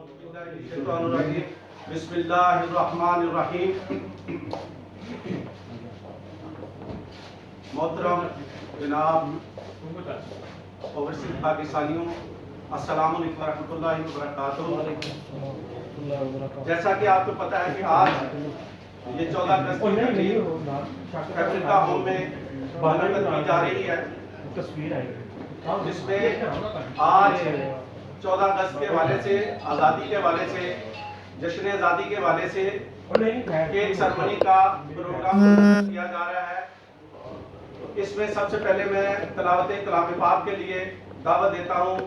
बिस्मिल्लाहिर्रहमानिर्रहीम। मोहतरम जनाब ओवरसीज पाकिस्तानियों, अस्सलाम वालेकुम रहमतुल्लाहि व बरकातुहू। जैसा कि आपको पता है कि आज ये 14 अगस्त की तकरीर अफ्रीका होम में मुनक़्क़िद की जा रही है, जिसमें आज 14 अगस्त के हवाले से, आज़ादी के हवाले से, जश्न आज़ादी के हवाले से केक सेरेमनी का प्रोग्राम किया जा रहा है। इसमें सबसे पहले मैं तिलावत कलाम पाक के लिए दावत देता हूँ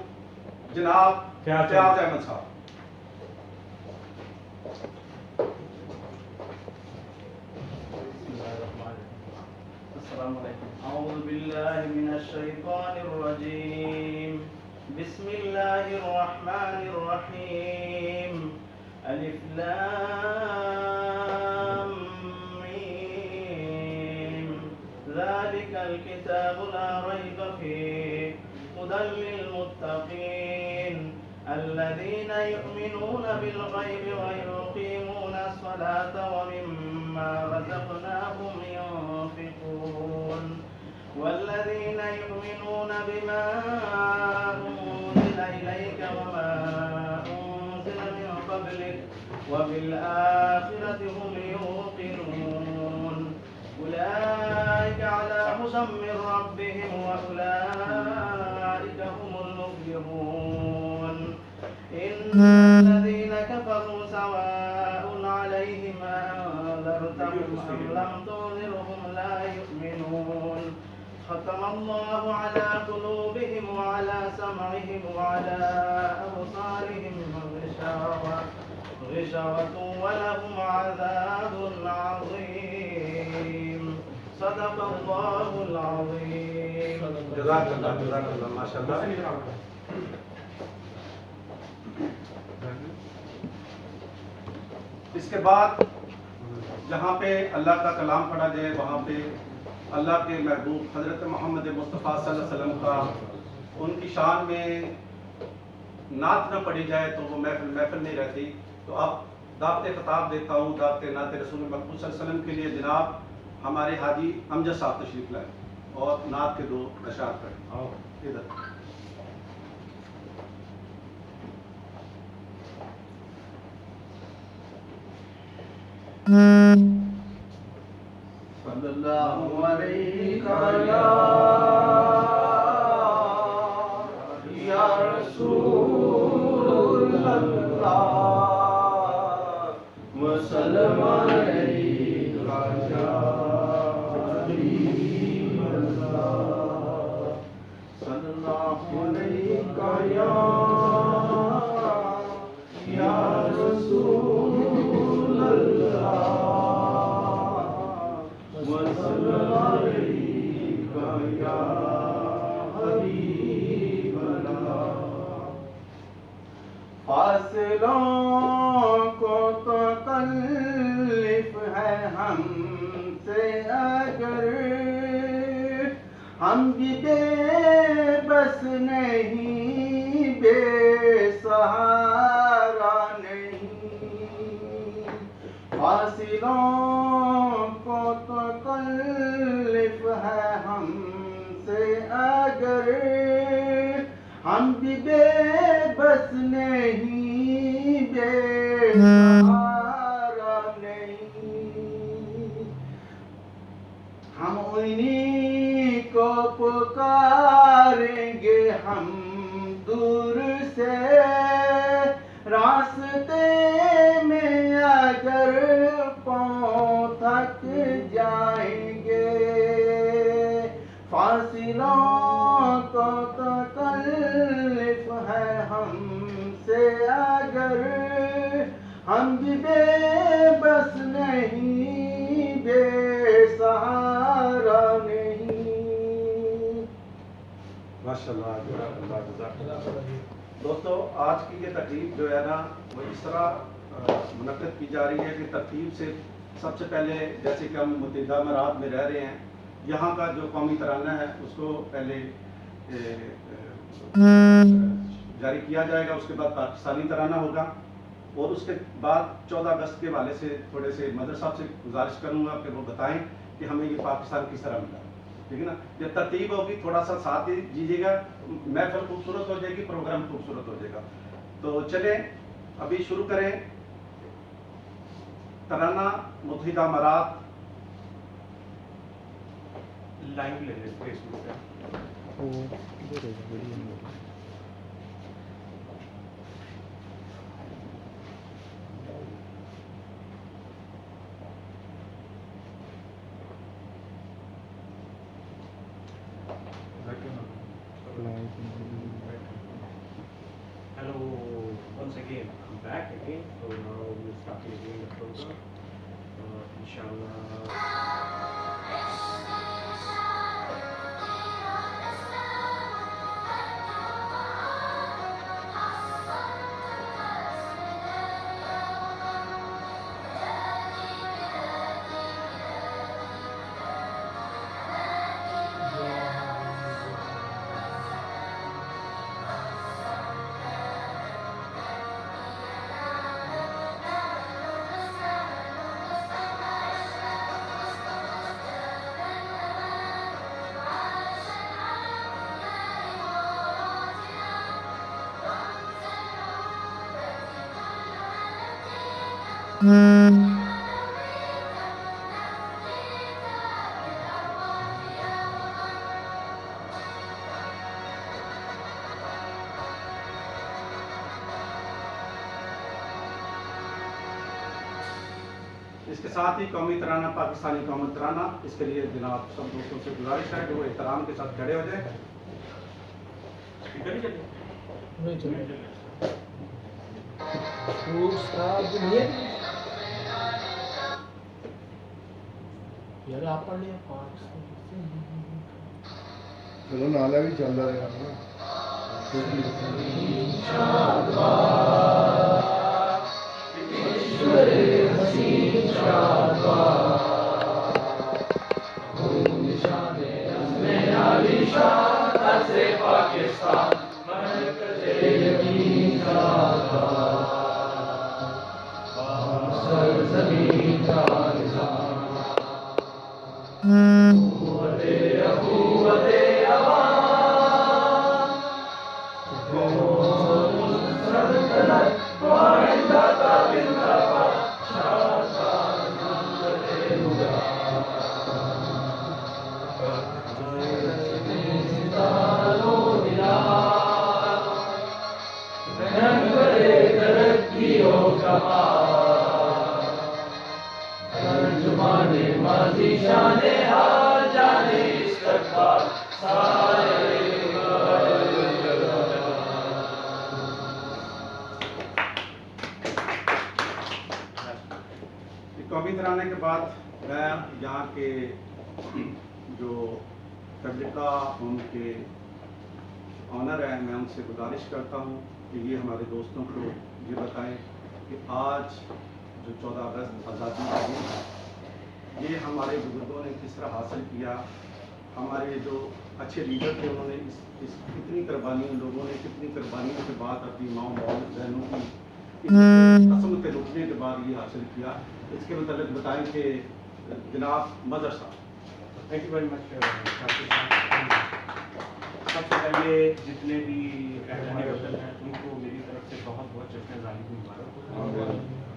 जनाब फयाज अहमद साहब। अऊज़ु बिल्लाहि मिनश शैतानिर रजीम। बिस्मिल्लाहिर रहमानिर रहीम। अलिफ लाम मीम। ज़ालिकल किताबु ला रैब फीहि हुदल लिल मुत्तक़ीन अल्लज़ीना युमिनूना बिल गैबि व युक़ीमूना अस्सलाता व मिम्मा रज़क़नाहुम युनफ़िक़ून वल्लज़ीना युमिनूना बिमा उन्ज़िला इलैका व मा उन्ज़िला मिन क़ब्लिक व बिल आखिरति हुम युक़िनून उलाइका अला हुदम मिन रब्बिहिम व उलाइका हुमुल मुफ़्लिहून। इन्नल्लज़ीना कफ़रू सवाउन अलैहिम अअन्ज़रतहुम अम लम तुनज़िरहुम ला युमिनून। ख़तमल्लाहु अला क़ुलूबिहिम व अला समइहिम व अला अबसारिहिम ग़िशावतुन व लहुम अज़ाबुन अज़ीम। सदक़ल्लाहुल अज़ीम। जज़ाकल्लाह माशाअल्लाह। इसके बाद जहाँ पे अल्लाह का कलाम पढ़ा जाए, वहाँ पे अल्लाह के महबूब हज़रत मोहम्मद मुस्तफ़ा सल्लल्लाहु अलैहि वसल्लम का, उनकी शान में नात न पढ़ी जाए तो वो महफिल नहीं रहती। तो अब दावत खिताब देता हूँ, दावत नात रसूल मकबूल सल्लल्लाहु अलैहि वसल्लम के लिए जनाब हमारे हाजी अमजद साहब तशरीफ लाए और नात के 2 अशआर पढ़ें। आओ इधर। सल्लल्लाहु अलैहि या रसूलल्लाह व सल्लम अलैका या हबीबल्लाह। सल्लल्लाहु अलैका या रसूलल्लाह फासिलों को तो तकल्लीफ है हमसे, अगर हम भी बेबस नहीं, बेसहारा नहीं। फासिलों को तो तकल्लीफ है हमसे, अगर हम भी बेबस नहीं, बेसहारा नहीं। हम उन्हीं को पुकारेंगे, हम दूर से रास्ते में अगर पाँव थक जाएंगे। फासिलों को तकल्लीफ है हमसे, अगर हम भी बेबस नहीं, बेसहारा नहीं। माशाअल्लाह। दोस्तों, आज की ये तकरीब जो है ना, वो इस तरह मुनक़्क़िद की जा रही है कि तरतीब से सबसे पहले, जैसे कि हम मुत्तहिदा अमीरात में रह रहे हैं, यहाँ का जो कौमी तराना है उसको पहले जारी किया जाएगा, उसके बाद पाकिस्तानी तराना होगा। और उसके बाद 14 अगस्त के वाले से थोड़े से मदर साहब से गुजारिश करूँगा कि वो बताएं कि हमें ये पाकिस्तान किस तरह मिला, ठीक है ना। ये तरतीब होगी, थोड़ा सा साथ ही दीजिएगा, महफिल खूबसूरत हो जाएगी, प्रोग्राम खूबसूरत हो जाएगा। तो चलें अभी शुरू करें तराना मुत्तहिदा अमारात। लाइव ले लें फेसबुक पे। Hello, once again, I'm back again. So now we'll start again the program. Inshallah. इसके साथ ही कौमी तराना, पाकिस्तानी कौमी तराना, इसके लिए जनाब सब दोस्तों से गुजारिश है कि वो एहतराम के साथ खड़े हो जाए। स्पीकर ही चले? नहीं चले। फूड स्टार जो नहीं है यार, आप पढ़ लिया चलो नाला भी चल रहा है ना। कौमी तराने के बाद मैं यहाँ के जो तबलिका उनके ऑनर है, मैं उनसे गुजारिश करता हूँ कि ये हमारे दोस्तों को ये बताएं कि आज जो 14 अगस्त आज़ादी का दिन है, ये हमारे बुजुर्गों ने किस तरह हासिल किया। हमारे जो अच्छे लीडर थे उन्होंने इस कितनी कुर्बानियों, लोगों ने कितनी कुर्बानियों के बाद अपनी माँ बहनों की कसम के लुटने के बाद ये हासिल किया। इसके मतलब बताएं कि जनाब मदर साहब। Thank you very much. सबसे पहले जितने भी रहने वतन हैं उनको मेरी तरफ से बहुत बहुत जश्न ज़ाली की मुबारक।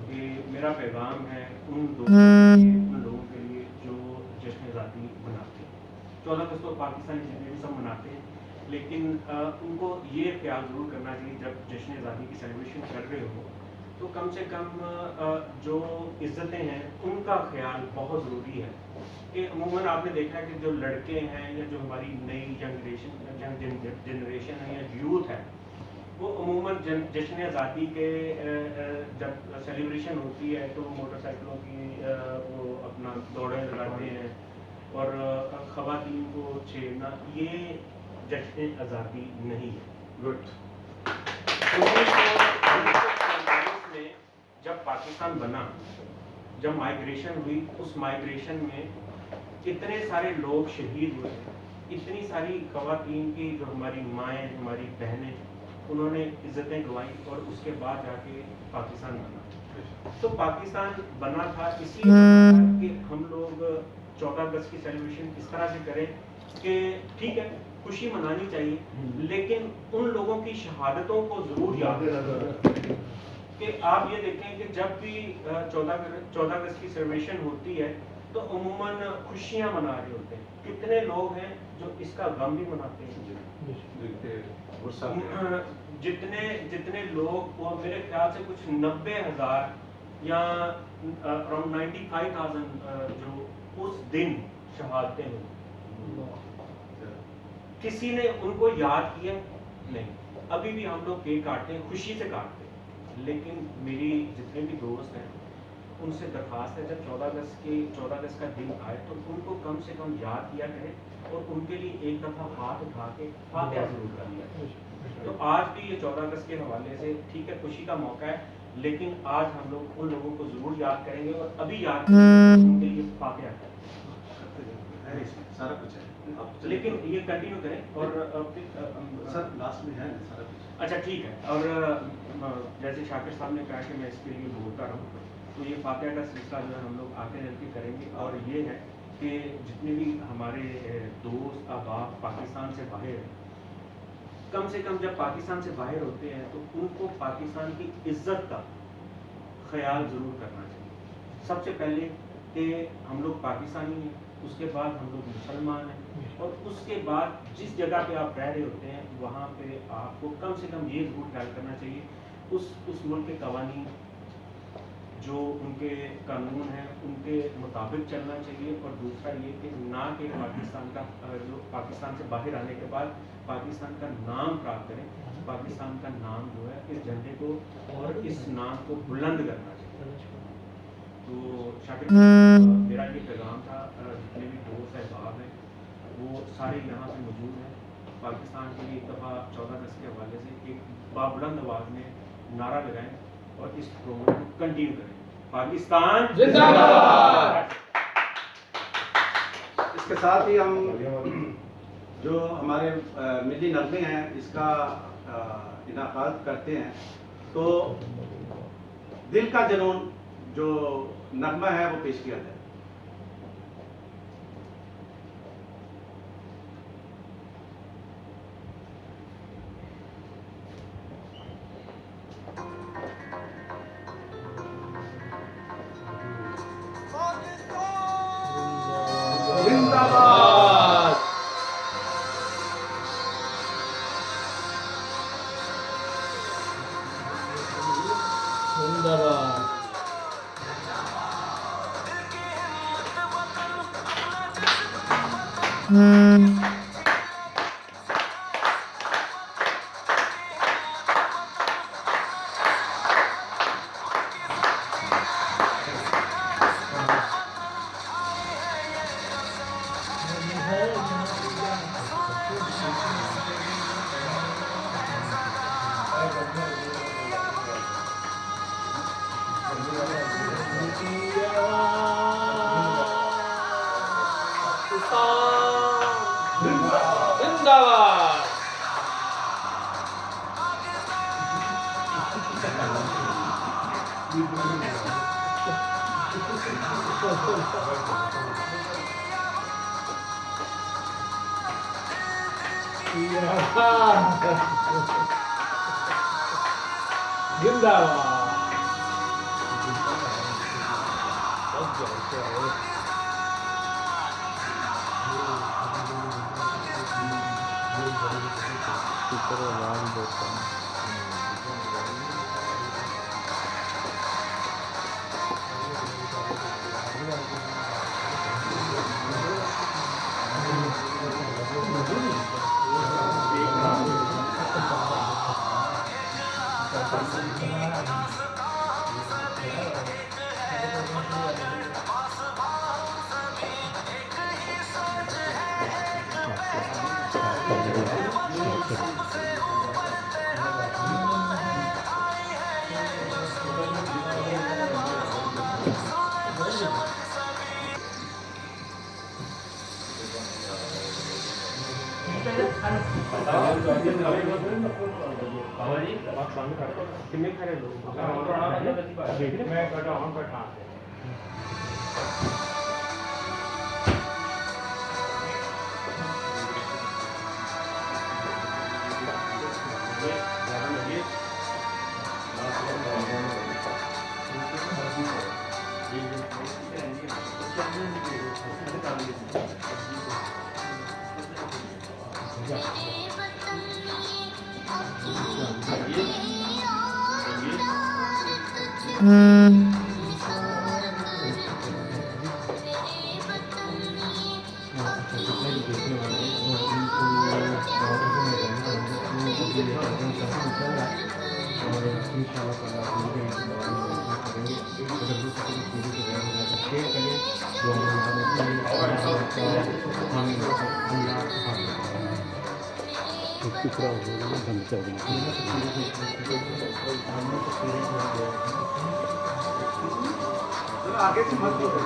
कि मेरा पैगाम है उन लोगों के लिए जो जश्न ज़ाली मनाते हैं। 14 अगस्त तो पाकिस्तानी जितने भी सब मनाते हैं, लेकिन उनको ये ख्याल ज़रूर करना चाहिए जब जश्न ज़ाली की सेलिब्रेशन कर रहे हो तो कम से कम जो इज़्ज़तें हैं उनका ख्याल बहुत ज़रूरी है। कि अमूमन आपने देखा है कि जो लड़के हैं या जो हमारी नई जनरेशन है या यूथ है, वो अमूमन जश्न आज़ादी के जब सेलिब्रेशन होती है तो मोटरसाइकिलों की वो अपना दौड़ें लगाते हैं और ख़वातीन को छेड़ना, ये जश्न आज़ादी नहीं है। गुड। 1947 में जब पाकिस्तान बना, जब माइग्रेशन हुई, उस माइग्रेशन में इतने सारे लोग शहीद हुए, इतनी सारी ख़वातीन की जो हमारी माएँ, हमारी बहनें उन्होंने इज्जतें गंवाई और उसके बाद जाके पाकिस्तान बना। तो पाकिस्तान बना था इसलिए बना था कि हम लोग 14 अगस्त की सेलिब्रेशन इस तरह से करें कि ठीक है खुशी मनानी चाहिए, लेकिन उन लोगों की शहादतों को जरूर याद रखें। कि आप ये देखें कि जब भी 14 अगस्त की सेलिब्रेशन होती है तो उमूमन खुशियां मना रहे होते हैं। कितने लोग हैं जो इसका गम भी मनाते हैं। जितने लोग, वो मेरे ख्याल से कुछ 90,000 या अराउंड 95,000 जो उस दिन शहादतें हुई, किसी ने उनको याद किया नहीं। अभी भी हम लोग केक काटते हैं, खुशी से काटते हैं, लेकिन मेरी जितने भी दोस्त हैं उनसे दरख्वास्त है जब 14 अगस्त का दिन आए तो उनको कम से कम याद किया करें और उनके लिए एक दफ़ा हाथ उठा के फातिहा जरूर कर लिया करें। तो आज भी ये 14 अगस्त के हवाले से ठीक है खुशी का मौका है, लेकिन आज हम लोग उन लोगों को जरूर याद करेंगे और अभी याद करेंगे उनके लिए फातिहा करें। सारा कुछ है आप लेकिन ये कंटिन्यू करें और सर लास्ट में है ना सारा कुछ। अच्छा ठीक है। और जैसे शाकिर साहब ने कहा कि मैं इसके लिए बोलता रहूँ, तो ये फातिहा का सिलसिला जो है हम लोग आगे चल के करेंगे। और ये है कि जितने भी हमारे दोस्त अहबाब पाकिस्तान से बाहर हैं, कम से कम जब पाकिस्तान से बाहर होते हैं तो उनको पाकिस्तान की इज्जत का ख्याल ज़रूर करना चाहिए। सबसे पहले कि हम लोग पाकिस्तानी हैं, उसके बाद हम लोग मुसलमान हैं, और उसके बाद जिस जगह पे आप रह रहे होते हैं वहाँ पे आपको कम से कम ये ज़रूर ख्याल करना चाहिए उस मुल्क के कवानीन जो उनके कानून हैं उनके मुताबिक चलना चाहिए। और दूसरा ये कि ना कि पाकिस्तान का जो पाकिस्तान से बाहर आने के बाद पाकिस्तान का नाम खराब करें। पाकिस्तान का नाम जो है इस झंडे को और इस नाम को बुलंद करना चाहिए। तो शाकिर मेरा ये पैगाम था, जितने भी दोस्त अहबाब हैं वो सारे यहाँ पे मौजूद हैं। पाकिस्तान के लिए एक दफ़ा 14 अगस्त के हवाले से एक बाबुलंद आवाज़ में नारा लगाएं और इस प्रोग्राम को कंटिन्यू करें। पाकिस्तान जिंदाबाद। इसके साथ ही हम जो हमारे मिली नगमे हैं इसका इनाकाद करते हैं। तो दिल का जुनून जो नगमा है वो पेश किया जाए। जिंदाबाद। जिंदाबाद। जिंदाबाद। आप सामने खड़े हो। कितने खड़े लोग मैं बैठा हूँ बैठा आगे से मत बोलो।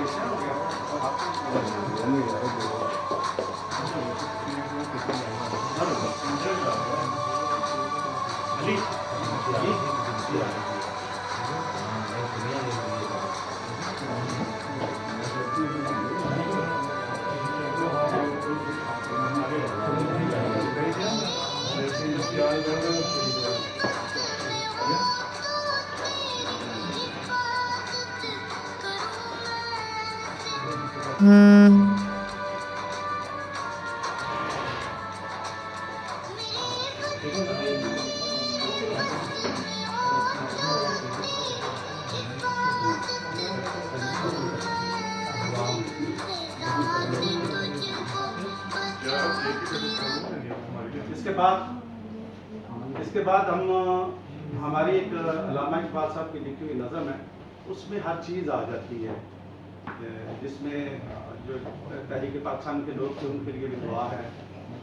इसके बाद हम हमारी एक अल्लामा इकबाल साहब की लिखी हुई नज़म है, उसमें हर चीज़ आ जाती है, जिसमें जो तहरीक पाकिस्तान के लोग थे उनके लिए भी दुआ है।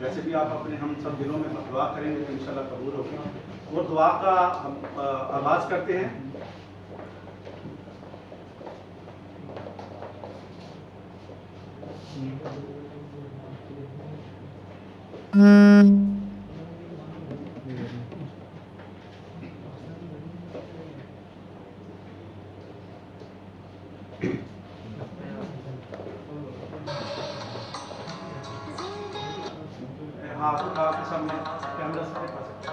वैसे भी आप अपने हम सब दिलों में दुआ करेंगे तो इंशाल्लाह कबूल होगी। वो दुआ का हम आगाज़ करते हैं। हाँ आपके सामने कैमरा से दिखा सकते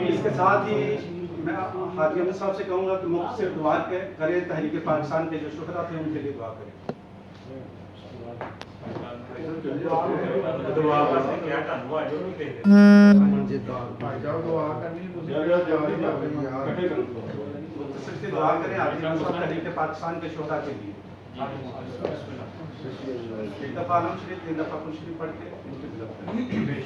इसके साथ ही मैं हाजी अहमद साहब से कहूँगा कि मुफ्त से दुआ करें, तहरीक पाकिस्तान के जो शुहदा थे उनके लिए दुआ करें। मुख्तसर से दुआ करें हाजी अहमद साहब तहरीक पाकिस्तान के शुहदा के लिए। एक दफ़ा आलम शरीफ, 3 दफ़ा कुल शरीफ पढ़ के उनकी मदद करें।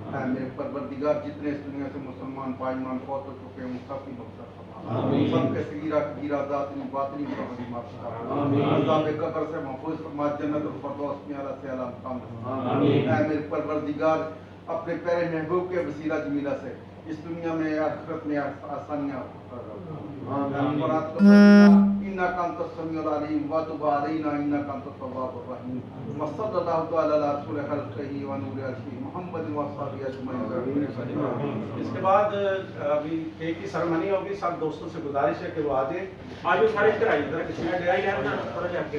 ऐ मेरे परवरदिगार जितने इस दुनिया से मुसलमान पायमान फौत हो चुके हैं उन सबकी मग़फ़िरत फरमा, सबके सगीरा कबीरा ज़ातिनी बातिनी गुनाहों माफ़ फरमा, अज़ाब कब्र से महफूज़ फरमा, जन्नतुल फ़िरदौस में आला से आला मकाम फरमा। ऐ मेरे परवरदिगार अपने प्यारे महबूब के वसीला जमीला से इस दुनिया में आखिरत में आसानियाँ इन्नका अंतस समीउल अलीम व तुब अलैना इन्नका अंतत तव्वाबुर रहीम। वसल्लल्लाहु अला रसूलिल खल्क़िही व नूरि अर्शिही मुहम्मद व अस्हाबिही अजमईन। इसके बाद अभी केक की सेरेमनी होगी। सब दोस्तों से गुजारिश है कि वो आ जाए। आज सारे इधर आइए, इधर किसी ने ले यार ना थोड़ा जाके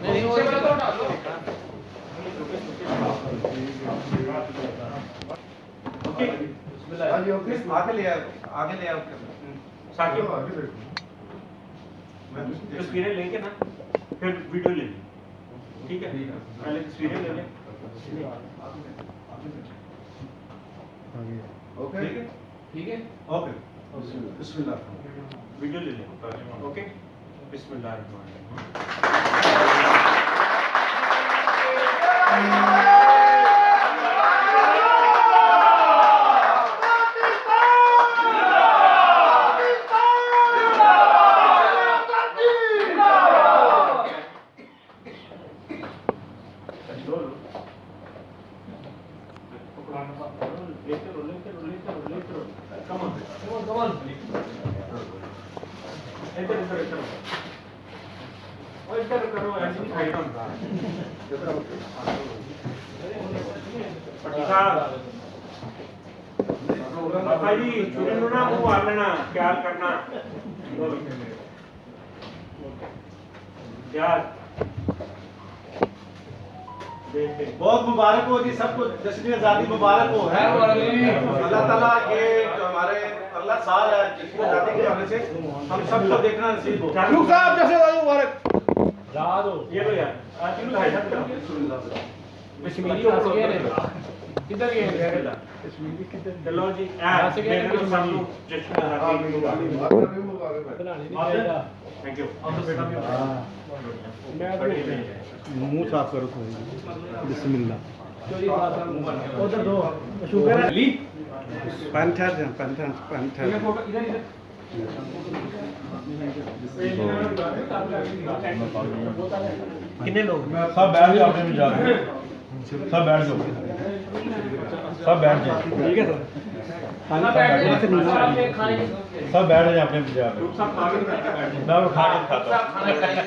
नहीं वो आगे ले आओ, आगे ले आओ। साकिब तस्वीरें लेंगे ना, फिर वीडियो ले लें, ठीक है? पहले तस्वीरें ले लें। ओके ठीक है, ओके। बिस्मिल्लाह, वीडियो ले लें, ओके? बिस्मिल्लाह। ख्याल करना बहुत मुबारक हो जी सबको, जश्न आज़ादी मुबारक हो। है अल्लाह ताला ये जो हमारे अगला साल है जश्न आज़ादी के हवाले से हम सबको देखना नसीब हो। साहब जैसे मुबारक याद हो ये लो यार कश्मीरी हंस गए ने किधर गए चलो जी मेरे को सब लोग जश्न आज़ादी थैंक यू। मुंह साफ करो थोड़ी। बिस्मिल्लाह। उधर दो शुगर अली पैंथर कितने लोग सब बैठ जाओ अपने में जाके सब बैठ जाओ सब बैठ जाओ ठीक है सर सब बैठ जाए अपने में जाके मैं वो खा के खाता हूँ